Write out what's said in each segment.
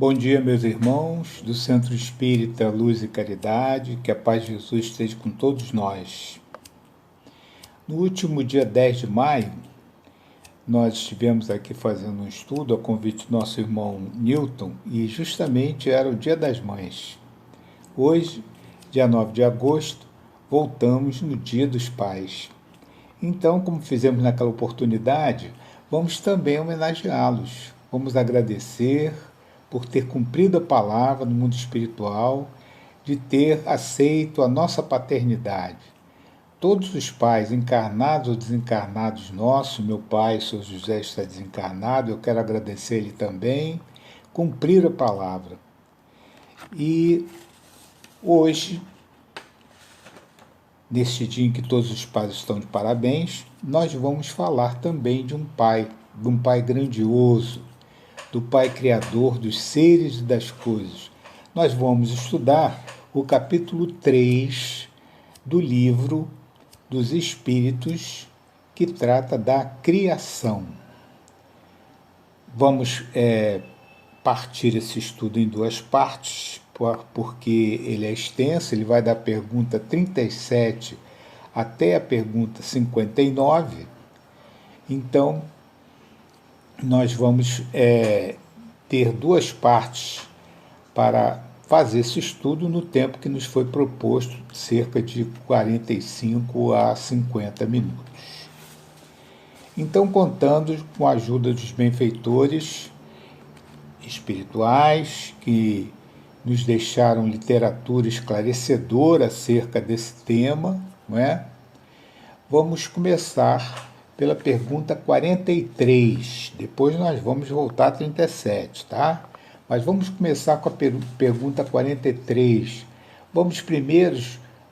Bom dia, meus irmãos do Centro Espírita Luz e Caridade, que a paz de Jesus esteja com todos nós. No último dia 10 de maio, nós estivemos aqui fazendo um estudo a convite do nosso irmão Newton e justamente era o Dia das Mães. Hoje, dia 9 de agosto, voltamos no Dia dos Pais. Então, como fizemos naquela oportunidade, vamos também homenageá-los. Vamos agradecer por ter cumprido a palavra no mundo espiritual, de ter aceito a nossa paternidade. Todos os pais, encarnados ou desencarnados nossos, meu pai, Sr. José, está desencarnado, eu quero agradecer ele também, cumprir a palavra. E hoje, neste dia em que todos os pais estão de parabéns, nós vamos falar também de um pai grandioso, do Pai Criador dos seres e das coisas. Nós vamos estudar o capítulo 3 do livro dos Espíritos, que trata da criação. Vamos partir esse estudo em duas partes, porque ele é extenso, ele vai da pergunta 37 até a pergunta 59. Então, nós vamos ter duas partes para fazer esse estudo no tempo que nos foi proposto, cerca de 45 a 50 minutos. Então, contando com a ajuda dos benfeitores espirituais que nos deixaram literatura esclarecedora acerca desse tema, não é? Vamos começar pela pergunta 43, depois nós vamos voltar a 37, tá? Mas vamos começar com a pergunta 43. Vamos primeiro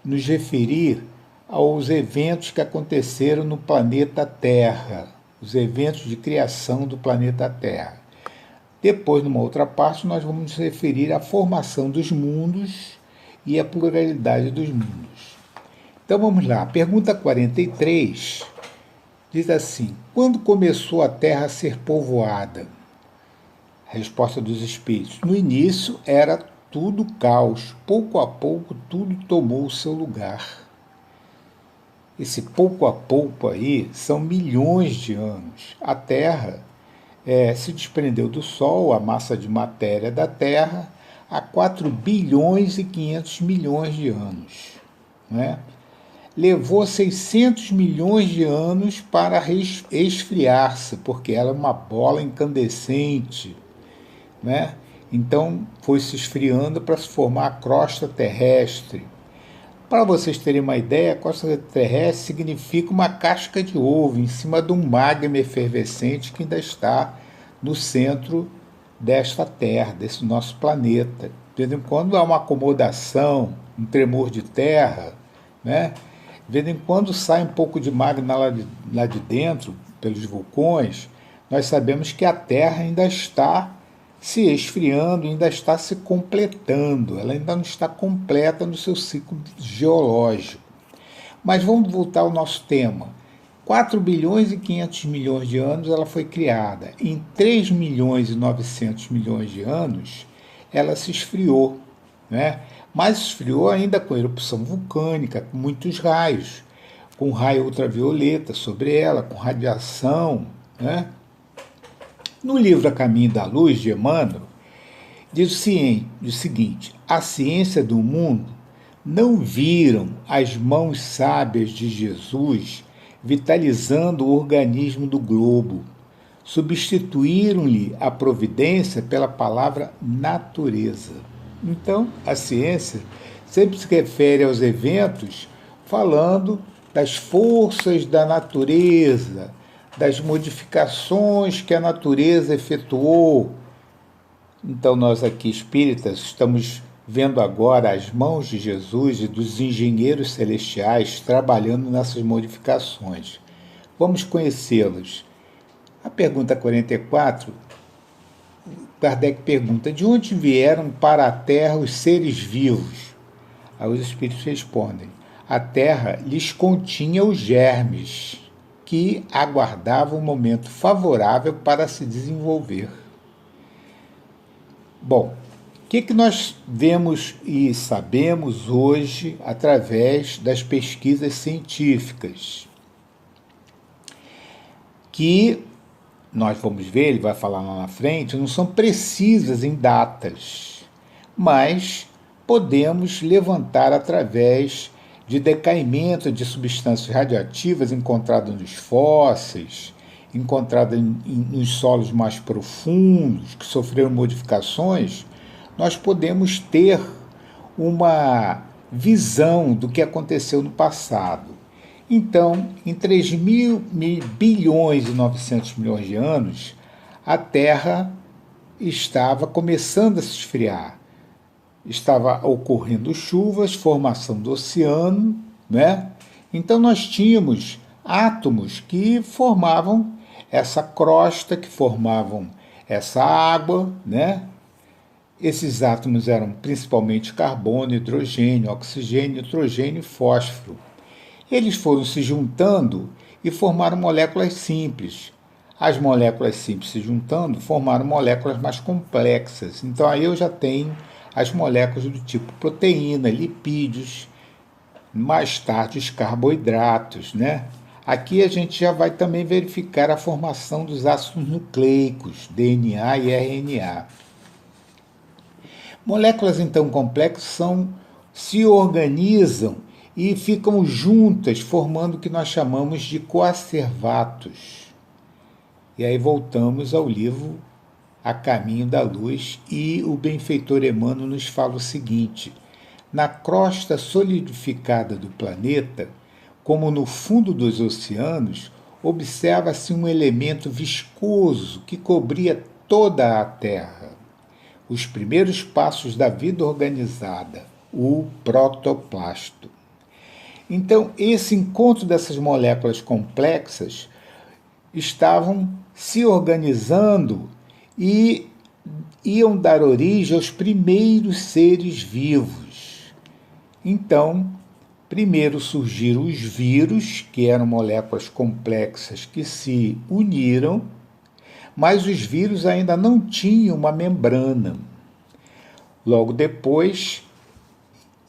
nos referir aos eventos que aconteceram no planeta Terra, os eventos de criação do planeta Terra. Depois, numa outra parte, nós vamos nos referir à formação dos mundos e à pluralidade dos mundos. Então vamos lá, pergunta 43 diz assim: quando começou a Terra a ser povoada? Resposta dos Espíritos: no início era tudo caos, pouco a pouco tudo tomou o seu lugar. Esse pouco a pouco aí são milhões de anos. A Terra se desprendeu do Sol, a massa de matéria da Terra, há 4 bilhões e 500 milhões de anos, não é? Levou 600 milhões de anos para esfriar-se, porque era uma bola incandescente, né? Então foi se esfriando para se formar a crosta terrestre. Para vocês terem uma ideia, a crosta terrestre significa uma casca de ovo em cima de um magma efervescente que ainda está no centro desta Terra, desse nosso planeta. De vez em quando há uma acomodação, um tremor de terra, né? De vez em quando sai um pouco de magma lá de dentro, pelos vulcões, nós sabemos que a Terra ainda está se esfriando, ainda está se completando, ela ainda não está completa no seu ciclo geológico. Mas vamos voltar ao nosso tema. 4 bilhões e 500 milhões de anos ela foi criada. Em 3 milhões e 900 milhões de anos, ela se esfriou, né? Mas esfriou ainda com erupção vulcânica, com muitos raios, com raio ultravioleta sobre ela, com radiação, né? No livro A Caminho da Luz, de Emmanuel, diz o seguinte: a ciência do mundo não viram as mãos sábias de Jesus vitalizando o organismo do globo, substituíram-lhe a providência pela palavra natureza. Então, a ciência sempre se refere aos eventos falando das forças da natureza, das modificações que a natureza efetuou. Então, nós aqui espíritas estamos vendo agora as mãos de Jesus e dos engenheiros celestiais trabalhando nessas modificações. Vamos conhecê-los. A pergunta 44, Kardec pergunta: de onde vieram para a Terra os seres vivos? Aí os espíritos respondem: a Terra lhes continha os germes que aguardavam um momento favorável para se desenvolver. Bom, o que nós vemos e sabemos hoje através das pesquisas científicas? Que nós vamos ver, ele vai falar lá na frente, não são precisas em datas, mas podemos levantar através de decaimento de substâncias radioativas encontradas nos fósseis, encontradas nos solos mais profundos, que sofreram modificações, nós podemos ter uma visão do que aconteceu no passado. Então, em 3.000 bilhões e 900 milhões de anos, a Terra estava começando a se esfriar. Estava ocorrendo chuvas, formação do oceano, né? Então nós tínhamos átomos que formavam essa crosta, que formavam essa água, né? Esses átomos eram principalmente carbono, hidrogênio, oxigênio, nitrogênio e fósforo. Eles foram se juntando e formaram moléculas simples. As moléculas simples se juntando formaram moléculas mais complexas. Então aí eu já tenho as moléculas do tipo proteína, lipídios, mais tarde os carboidratos, né? Aqui a gente já vai também verificar a formação dos ácidos nucleicos, DNA e RNA. Moléculas então complexas se organizam e ficam juntas, formando o que nós chamamos de coacervatos. E aí voltamos ao livro A Caminho da Luz, e o benfeitor Emmanuel nos fala o seguinte: na crosta solidificada do planeta, como no fundo dos oceanos, observa-se um elemento viscoso que cobria toda a Terra. Os primeiros passos da vida organizada, o protoplasto. Então, esse encontro dessas moléculas complexas estavam se organizando e iam dar origem aos primeiros seres vivos. Então, primeiro surgiram os vírus, que eram moléculas complexas que se uniram, mas os vírus ainda não tinham uma membrana. Logo depois,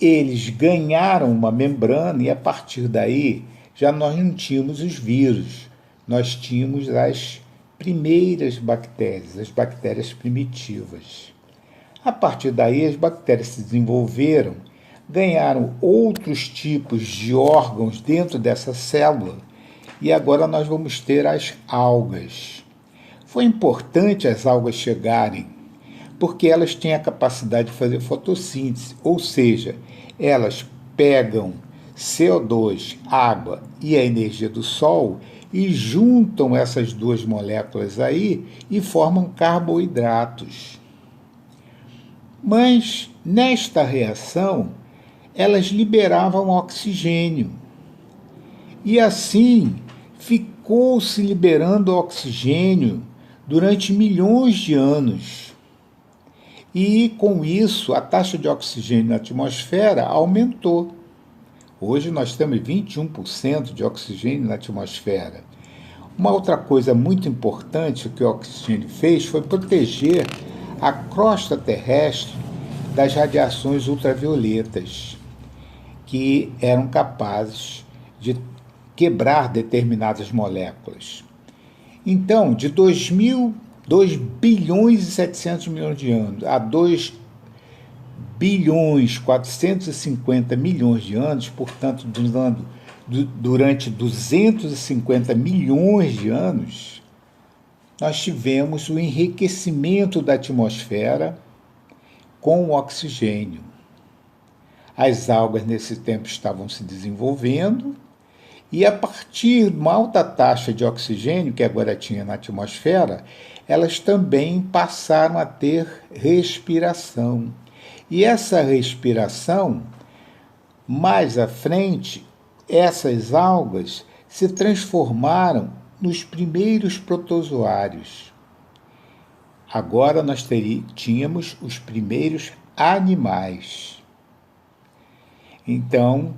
eles ganharam uma membrana e a partir daí já nós não tínhamos os vírus, nós tínhamos as primeiras bactérias, as bactérias primitivas. A partir daí as bactérias se desenvolveram, ganharam outros tipos de órgãos dentro dessa célula e agora nós vamos ter as algas. Foi importante as algas chegarem, porque elas têm a capacidade de fazer fotossíntese, ou seja, elas pegam CO2, água e a energia do Sol e juntam essas duas moléculas aí e formam carboidratos. Mas nesta reação, elas liberavam oxigênio. E assim ficou-se liberando oxigênio durante milhões de anos. E com isso, a taxa de oxigênio na atmosfera aumentou. Hoje nós temos 21% de oxigênio na atmosfera. Uma outra coisa muito importante que o oxigênio fez foi proteger a crosta terrestre das radiações ultravioletas, que eram capazes de quebrar determinadas moléculas. Então, de 2 bilhões e 700 milhões de anos a 2 bilhões 450 milhões de anos, portanto, durante 250 milhões de anos, nós tivemos o enriquecimento da atmosfera com o oxigênio. As algas nesse tempo estavam se desenvolvendo e a partir de uma alta taxa de oxigênio que agora tinha na atmosfera, elas também passaram a ter respiração. E essa respiração, mais à frente, essas algas se transformaram nos primeiros protozoários. Agora nós tínhamos os primeiros animais. Então,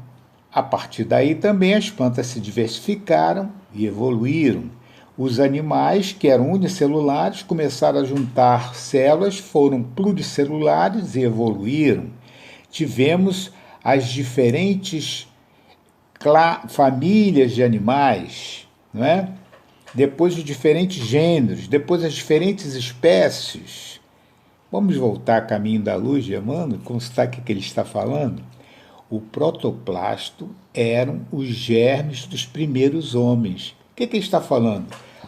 a partir daí também as plantas se diversificaram e evoluíram. Os animais, que eram unicelulares, começaram a juntar células, foram pluricelulares e evoluíram. Tivemos as diferentes famílias de animais, não é? Depois os diferentes gêneros, depois as diferentes espécies. Vamos voltar a caminho da luz, Emmanuel, constar o que ele está falando? O protoplasto eram os germes dos primeiros homens. O que ele está falando?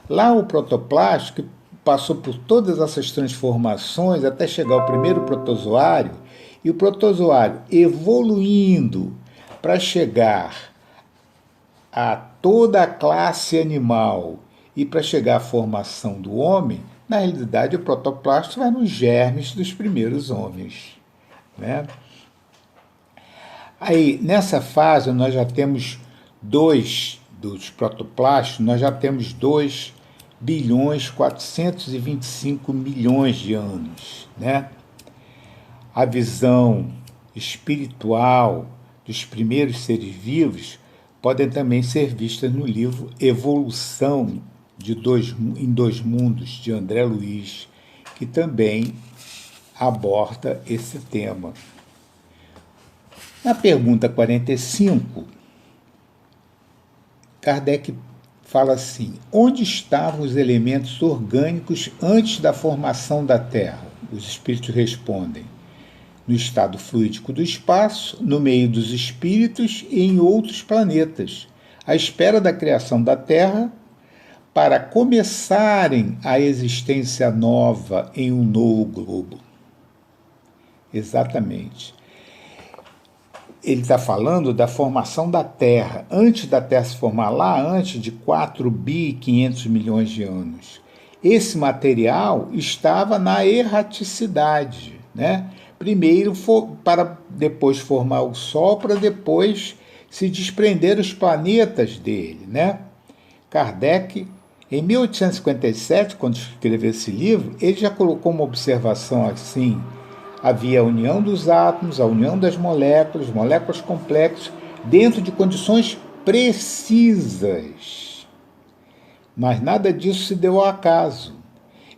Lá o protoplasto, que passou por todas essas transformações até chegar ao primeiro protozoário, e o protozoário evoluindo para chegar a toda a classe animal e para chegar à formação do homem, na realidade o protoplasto vai nos germes dos primeiros homens, né? Aí, nessa fase, nós já temos dos protoplastos, nós já temos 2 bilhões 425 milhões de anos, né? A visão espiritual dos primeiros seres vivos podem também ser vistas no livro Evolução em Dois Mundos, de André Luiz, que também aborda esse tema. Na pergunta 45, Kardec fala assim: onde estavam os elementos orgânicos antes da formação da Terra? Os espíritos respondem: no estado fluídico do espaço, no meio dos espíritos e em outros planetas, à espera da criação da Terra, para começarem a existência nova em um novo globo. Exatamente. Ele está falando da formação da Terra, antes da Terra se formar, lá antes de 4 bi 500 milhões de anos. Esse material estava na erraticidade, né? Primeiro para depois formar o Sol, para depois se desprender os planetas dele, né? Kardec, em 1857, quando escreveu esse livro, ele já colocou uma observação assim: havia a união dos átomos, a união das moléculas complexas, dentro de condições precisas. Mas nada disso se deu ao acaso.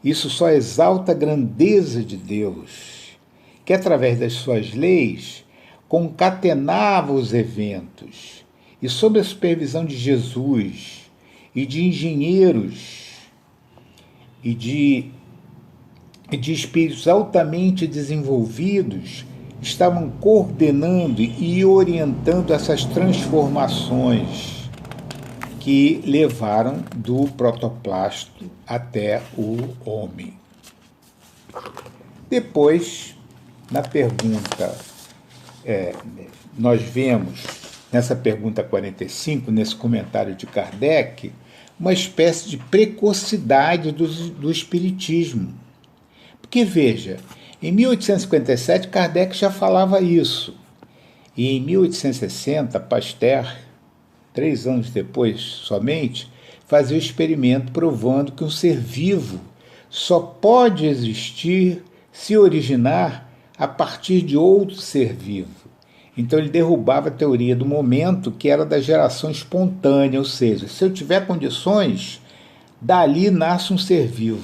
Isso só exalta a grandeza de Deus, que através das suas leis concatenava os eventos, e sob a supervisão de Jesus e de engenheiros e de espíritos altamente desenvolvidos, estavam coordenando e orientando essas transformações que levaram do protoplasto até o homem. Depois, na pergunta, nós vemos, nessa pergunta 45, nesse comentário de Kardec, uma espécie de precocidade do espiritismo. Porque, veja, em 1857, Kardec já falava isso. E em 1860, Pasteur, 3 anos depois somente, fazia o experimento provando que um ser vivo só pode existir, se originar, a partir de outro ser vivo. Então ele derrubava a teoria do momento, que era da geração espontânea, ou seja, se eu tiver condições, dali nasce um ser vivo.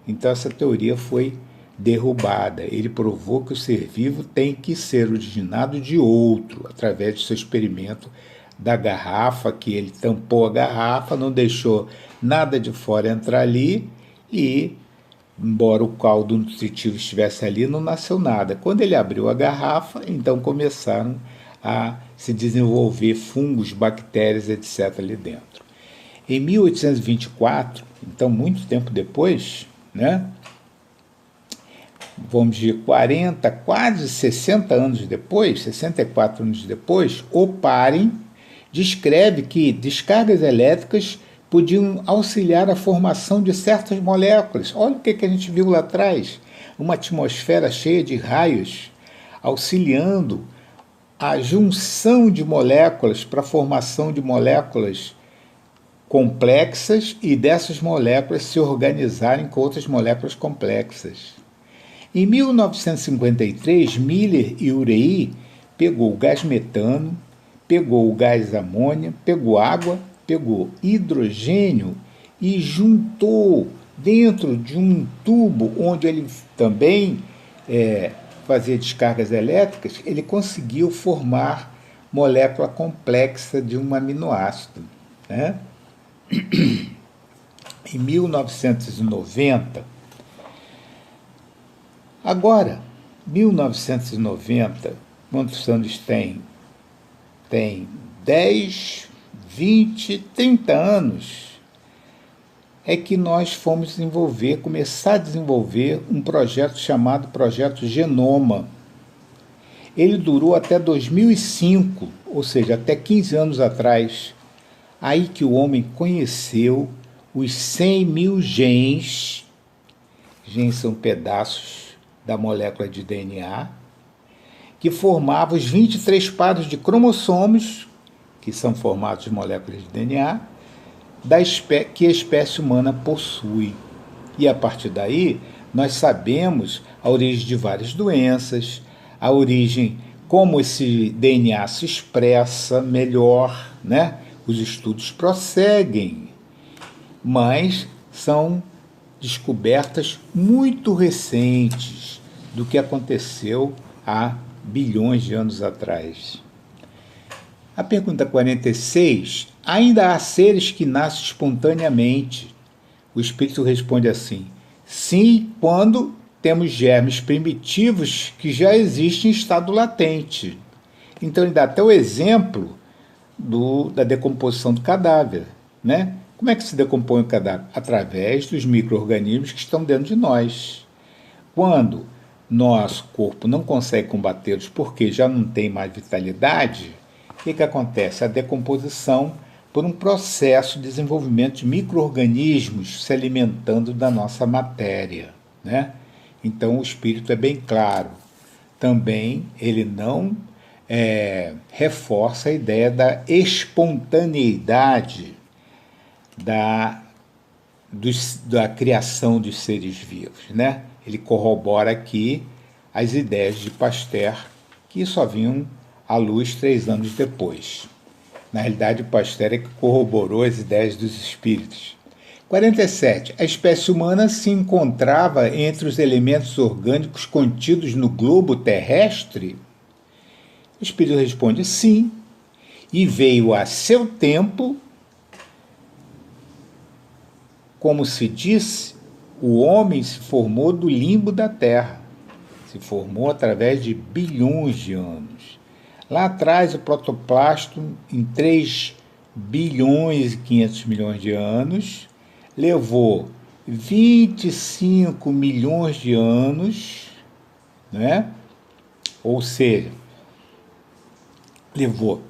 Então essa teoria foi derrubada. Ele provou que o ser vivo tem que ser originado de outro, através do seu experimento da garrafa, que ele tampou a garrafa, não deixou nada de fora entrar ali e, embora o caldo nutritivo estivesse ali, não nasceu nada. Quando ele abriu a garrafa, então começaram a se desenvolver fungos, bactérias, etc. ali dentro. Em 1824, então muito tempo depois, né, vamos dizer 40, quase 60 anos depois, 64 anos depois, Oparin descreve que descargas elétricas podiam auxiliar a formação de certas moléculas. Olha o que a gente viu lá atrás, uma atmosfera cheia de raios, auxiliando a junção de moléculas para a formação de moléculas complexas e dessas moléculas se organizarem com outras moléculas complexas. Em 1953, Miller e Urey pegou o gás metano, pegou o gás amônia, pegou água, pegou hidrogênio e juntou dentro de um tubo onde ele também fazia descargas elétricas, ele conseguiu formar molécula complexa de um aminoácido, né? Em 1990. Agora, 1990, quantos anos tem 10, 20, 30 anos, é que nós fomos começar a desenvolver um projeto chamado Projeto Genoma. Ele durou até 2005, ou seja, até 15 anos atrás. Aí que o homem conheceu os 100 mil genes. Genes são pedaços da molécula de DNA, que formavam os 23 pares de cromossomos, que são formados de moléculas de DNA, que a espécie humana possui. E a partir daí, nós sabemos a origem de várias doenças, a origem, como esse DNA se expressa melhor, né? Os estudos prosseguem, mas são descobertas muito recentes do que aconteceu há bilhões de anos atrás. A pergunta 46, ainda há seres que nascem espontaneamente? O Espírito responde assim, sim, quando temos germes primitivos que já existem em estado latente. Então ele dá até o exemplo da decomposição do cadáver, né? Como é que se decompõe o cadáver? Através dos micro-organismos que estão dentro de nós. Quando nosso corpo não consegue combatê-los porque já não tem mais vitalidade, o que acontece? A decomposição por um processo de desenvolvimento de micro-organismos se alimentando da nossa matéria, né? Então o Espírito é bem claro. Também ele não reforça a ideia da espontaneidade da criação dos seres vivos, né? Ele corrobora aqui as ideias de Pasteur, que só vinham à luz 3 anos depois. Na realidade, Pasteur é que corroborou as ideias dos espíritos. 47. A espécie humana se encontrava entre os elementos orgânicos contidos no globo terrestre? O Espírito responde sim, e veio a seu tempo. Como se disse, o homem se formou do limbo da Terra, se formou através de bilhões de anos. Lá atrás, o protoplasto, em 3 bilhões e 500 milhões de anos, levou 25 milhões de anos, né? Ou seja, levou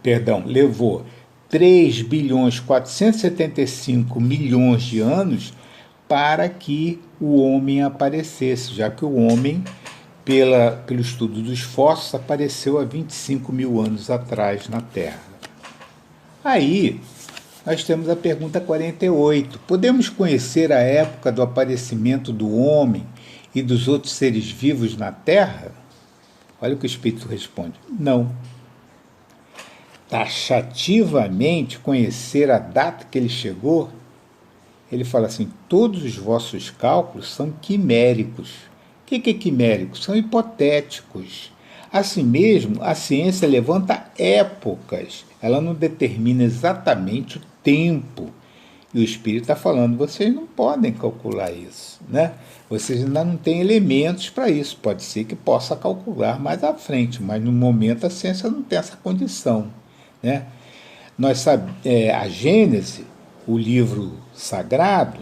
3 bilhões 475 milhões de anos para que o homem aparecesse, já que o homem, pelo estudo dos fósseis, apareceu há 25 mil anos atrás na Terra. Aí, nós temos a pergunta 48. Podemos conhecer a época do aparecimento do homem e dos outros seres vivos na Terra? Olha o que o Espírito responde. Não. Taxativamente conhecer a data que ele chegou, ele fala assim, todos os vossos cálculos são quiméricos. O que é quimérico? São hipotéticos. Assim mesmo, a ciência levanta épocas, ela não determina exatamente o tempo. E o Espírito está falando, vocês não podem calcular isso, né? Vocês ainda não têm elementos para isso. Pode ser que possa calcular mais à frente, mas no momento a ciência não tem essa condição, né? A Gênese, o livro sagrado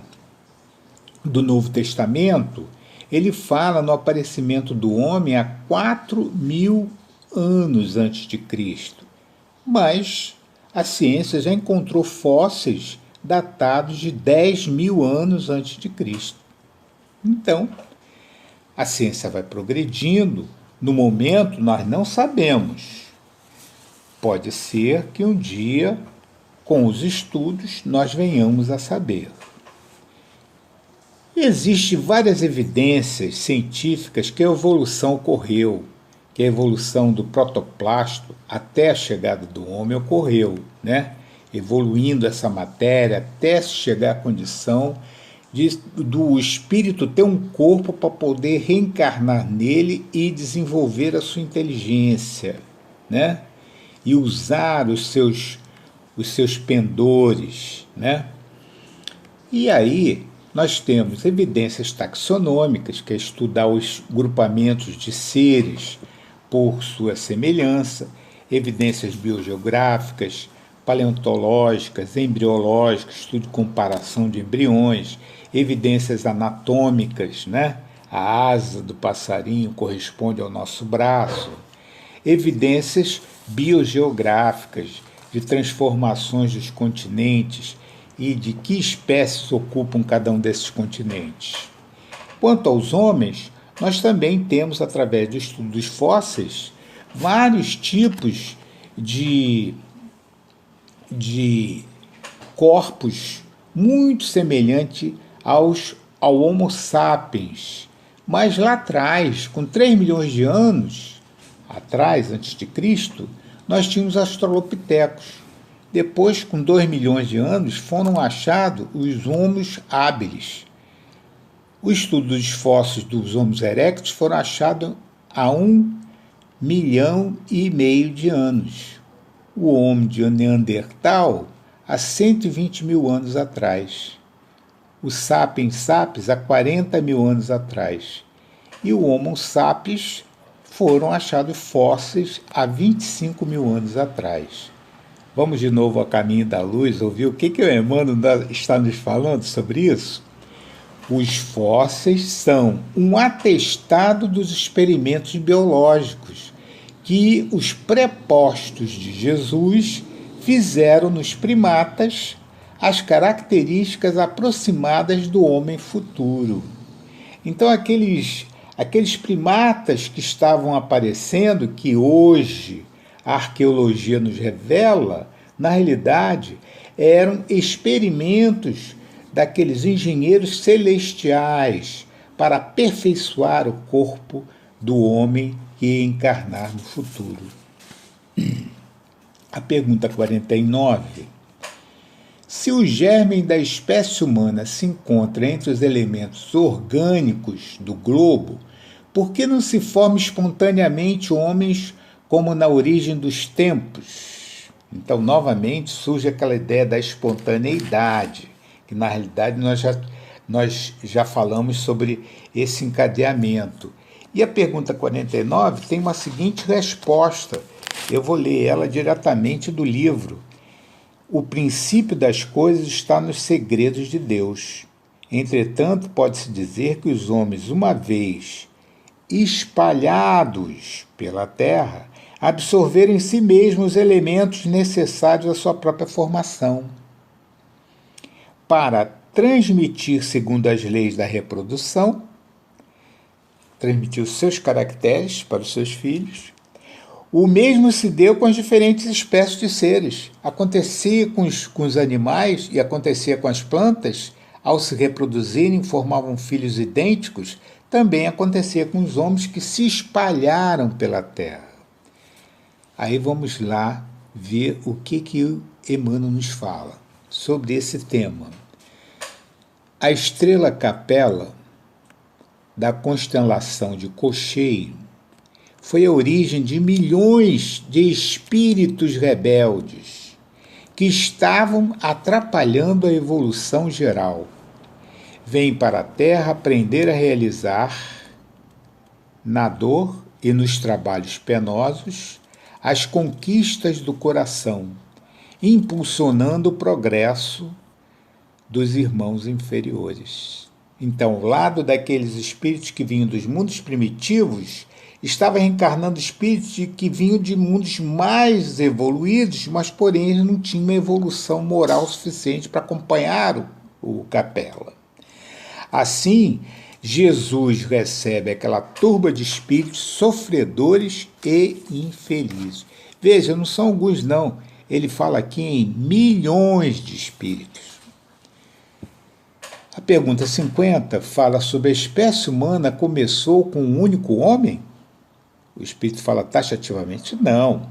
do Novo Testamento, ele fala no aparecimento do homem há 4.000 anos antes de Cristo. Mas a ciência já encontrou fósseis datados de 10.000 anos antes de Cristo. Então, a ciência vai progredindo. No momento, nós não sabemos. Pode ser que um dia, com os estudos, nós venhamos a saber. Existem várias evidências científicas que a evolução ocorreu, que a evolução do protoplasto até a chegada do homem ocorreu, né? evoluindo essa matéria até chegar à condição do espírito ter um corpo para poder reencarnar nele e desenvolver a sua inteligência, né? E usar os seus pendores, né? E aí nós temos evidências taxonômicas, que é estudar os grupamentos de seres por sua semelhança, evidências biogeográficas, paleontológicas, embriológicas, estudo de comparação de embriões, evidências anatômicas, né? A asa do passarinho corresponde ao nosso braço, evidências biogeográficas de transformações dos continentes e de que espécies ocupam cada um desses continentes. Quanto aos homens, nós também temos, através do estudo dos fósseis, vários tipos de corpos muito semelhantes ao Homo sapiens. Mas lá atrás, com 3 milhões de anos atrás, antes de Cristo, nós tínhamos australopitecos. Depois, com 2 milhões de anos, foram achados os Homos habilis. O estudo dos fósseis dos Homos erectus foram achados há 1,5 milhão de anos. O Homo de Neandertal há 120 mil anos atrás. O Sapiens sapiens há 40 mil anos atrás. E o Homo sapiens foram achados fósseis há 25 mil anos atrás. Vamos de novo ao caminho da luz, ouvir o que o Emmanuel está nos falando sobre isso? Os fósseis são um atestado dos experimentos biológicos que os prepostos de Jesus fizeram nos primatas, as características aproximadas do homem futuro. Então, aqueles primatas que estavam aparecendo, que hoje a arqueologia nos revela, na realidade, eram experimentos daqueles engenheiros celestiais para aperfeiçoar o corpo do homem que ia encarnar no futuro. A pergunta 49. Se o germe da espécie humana se encontra entre os elementos orgânicos do globo, por que não se forma espontaneamente homens como na origem dos tempos? Então, novamente, surge aquela ideia da espontaneidade, que na realidade nós já falamos sobre esse encadeamento. E a pergunta 49 tem uma seguinte resposta. Eu vou ler ela diretamente do livro. O princípio das coisas está nos segredos de Deus. Entretanto, pode-se dizer que os homens, uma vez espalhados pela terra, absorveram em si mesmos os elementos necessários à sua própria formação, para transmitir, segundo as leis da reprodução, transmitir os seus caracteres para os seus filhos. O mesmo se deu com as diferentes espécies de seres. Acontecia com os animais e acontecia com as plantas, ao se reproduzirem, formavam filhos idênticos, também acontecia com os homens que se espalharam pela terra. Aí vamos lá ver o que o Emmanuel nos fala sobre esse tema. A estrela Capela, da constelação de Cocheiro, foi a origem de milhões de espíritos rebeldes que estavam atrapalhando a evolução geral. Vêm para a Terra aprender a realizar, na dor e nos trabalhos penosos, as conquistas do coração, impulsionando o progresso dos irmãos inferiores. Então, ao lado daqueles espíritos que vinham dos mundos primitivos, estava reencarnando espíritos que vinham de mundos mais evoluídos, mas, porém, eles não tinham uma evolução moral suficiente para acompanhar o Capela. Assim, Jesus recebe aquela turba de espíritos sofredores e infelizes. Veja, não são alguns, não. Ele fala aqui em milhões de espíritos. A pergunta 50 fala sobre a espécie humana começou com um único homem? O Espírito fala taxativamente, não.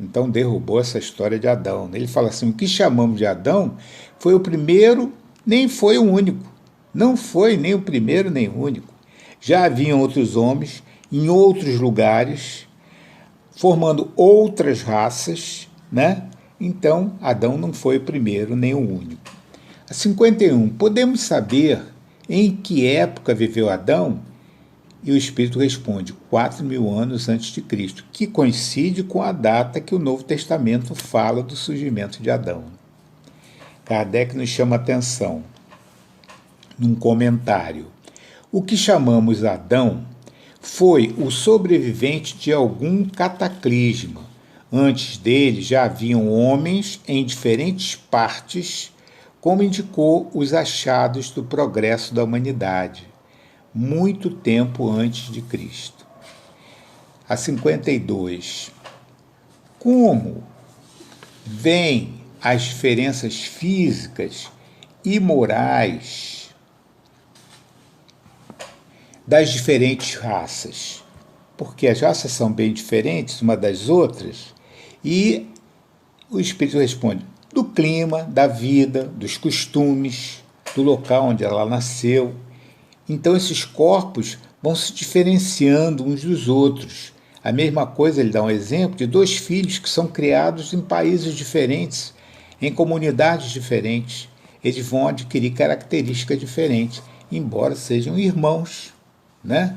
Então derrubou essa história de Adão. Ele fala assim, o que chamamos de Adão foi o primeiro, nem foi o único. Não foi nem o primeiro, nem o único. Já haviam outros homens em outros lugares, formando outras raças, né? Então, Adão não foi o primeiro, nem o único. A 51, podemos saber em que época viveu Adão? E o Espírito responde, 4.000 anos antes de Cristo, que coincide com a data que o Novo Testamento fala do surgimento de Adão. Kardec nos chama a atenção, num comentário. O que chamamos Adão foi o sobrevivente de algum cataclisma. Antes dele já haviam homens em diferentes partes, como indicou os achados do progresso da humanidade, muito tempo antes de Cristo. A 52. Como vêm as diferenças físicas e morais das diferentes raças? Porque as raças são bem diferentes uma das outras, e o Espírito responde, do clima, da vida, dos costumes, do local onde ela nasceu. Então esses corpos vão se diferenciando uns dos outros. A mesma coisa, ele dá um exemplo de 2 filhos que são criados em países diferentes, em comunidades diferentes. Eles vão adquirir características diferentes, embora sejam irmãos, né?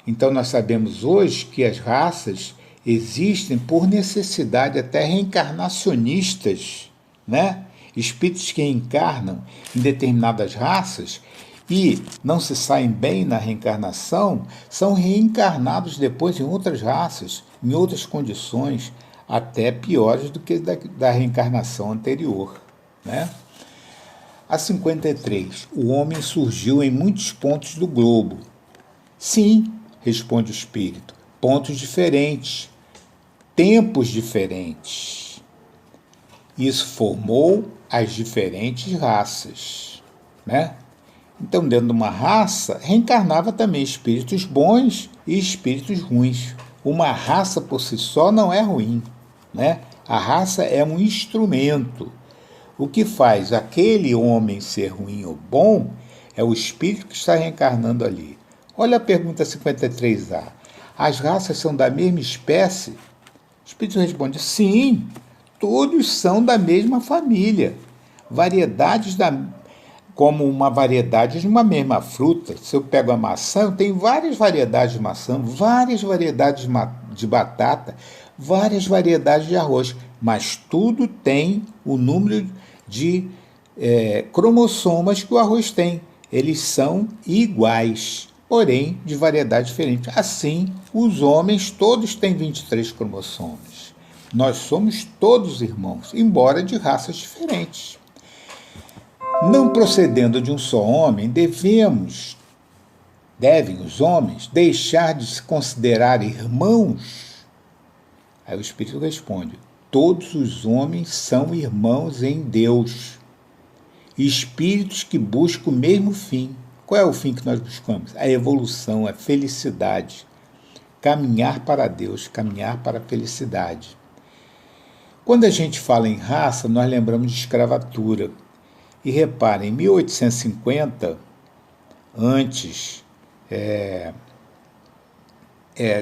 Então nós sabemos hoje que as raças existem por necessidade até reencarnacionistas, né? Espíritos que reencarnam em determinadas raças e não se saem bem na reencarnação, são reencarnados depois em outras raças, em outras condições, até piores do que da reencarnação anterior, né? A 53. O homem surgiu em muitos pontos do globo. Sim, responde o Espírito, pontos diferentes, tempos diferentes. Isso formou as diferentes raças, né? Então, dentro de uma raça, reencarnava também espíritos bons e espíritos ruins. Uma raça por si só não é ruim, né? A raça é um instrumento. O que faz aquele homem ser ruim ou bom é o espírito que está reencarnando ali. Olha a pergunta 53A. As raças são da mesma espécie? O espírito responde, sim, todos são da mesma família. Variedades como uma variedade de uma mesma fruta. Se eu pego a maçã, eu tenho várias variedades de maçã, várias variedades de batata, várias variedades de arroz, mas tudo tem o número de cromossomas que o arroz tem. Eles são iguais, porém de variedade diferente. Assim, os homens todos têm 23 cromossomos. Nós somos todos irmãos, embora de raças diferentes. Não procedendo de um só homem, devem os homens deixar de se considerar irmãos? Aí o Espírito responde, todos os homens são irmãos em Deus, espíritos que buscam o mesmo fim. Qual é o fim que nós buscamos? A evolução, a felicidade, caminhar para Deus, caminhar para a felicidade. Quando a gente fala em raça, nós lembramos de escravatura. E reparem, em 1850, antes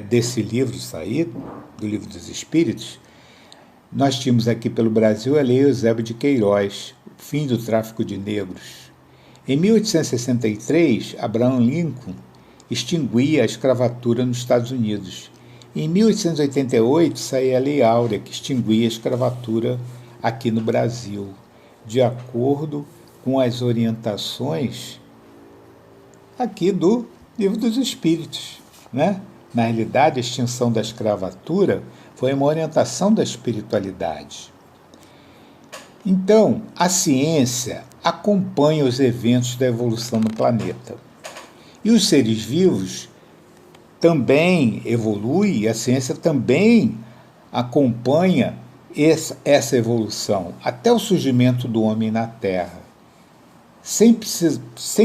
desse livro sair, do Livro dos Espíritos, nós tínhamos aqui pelo Brasil a Lei Eusébio de Queiroz, o fim do tráfico de negros. Em 1863, Abraham Lincoln extinguia a escravatura nos Estados Unidos. Em 1888, saía a Lei Áurea, que extinguia a escravatura aqui no Brasil, de acordo com as orientações aqui do Livro dos Espíritos, né? Na realidade, a extinção da escravatura foi uma orientação da espiritualidade. Então, a ciência acompanha os eventos da evolução no planeta. E os seres vivos também evoluem, e a ciência também acompanha essa evolução, até o surgimento do homem na Terra, sem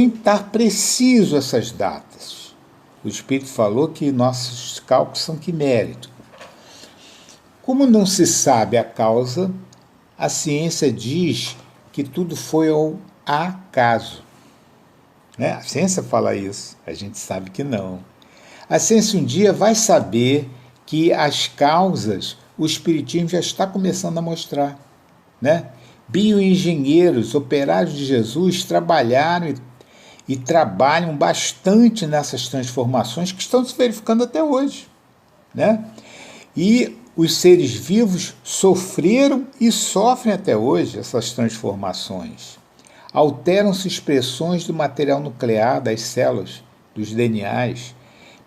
estar preciso essas datas. O Espírito falou que nossos cálculos são quiméricos. Como não se sabe a causa, a ciência diz que tudo foi ao acaso. Né? A ciência fala isso, a gente sabe que não. A ciência um dia vai saber que as causas, o Espiritismo já está começando a mostrar. Né? Bioengenheiros, operários de Jesus, trabalharam e trabalham bastante nessas transformações que estão se verificando até hoje. Né? E os seres vivos sofreram e sofrem até hoje essas transformações. Alteram-se expressões do material nuclear das células, dos DNAs,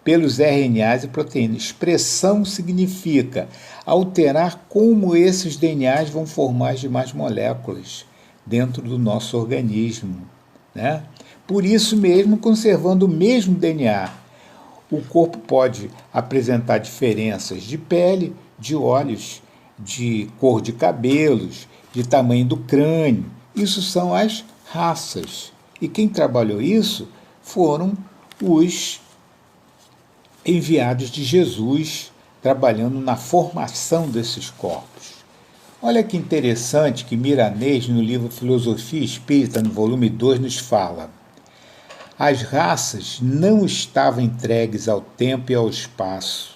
pelos RNAs e proteínas. Expressão significa alterar como esses DNAs vão formar as demais moléculas dentro do nosso organismo. Né? Por isso mesmo, conservando o mesmo DNA, o corpo pode apresentar diferenças de pele, de olhos, de cor de cabelos, de tamanho do crânio. Isso são as raças. E quem trabalhou isso foram os enviados de Jesus, trabalhando na formação desses corpos. Olha que interessante que Miranês, no livro Filosofia Espírita, no volume 2, nos fala: as raças não estavam entregues ao tempo e ao espaço.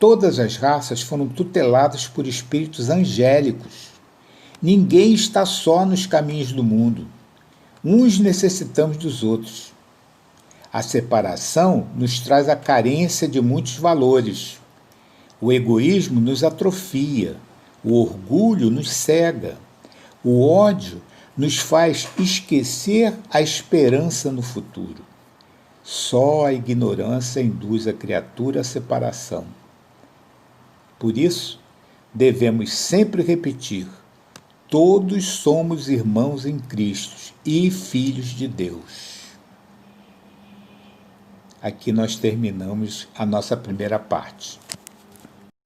Todas as raças foram tuteladas por espíritos angélicos. Ninguém está só nos caminhos do mundo. Uns necessitamos dos outros. A separação nos traz a carência de muitos valores. O egoísmo nos atrofia. O orgulho nos cega. O ódio nos faz esquecer a esperança no futuro. Só a ignorância induz a criatura à separação. Por isso, devemos sempre repetir: todos somos irmãos em Cristo e filhos de Deus. Aqui nós terminamos a nossa primeira parte.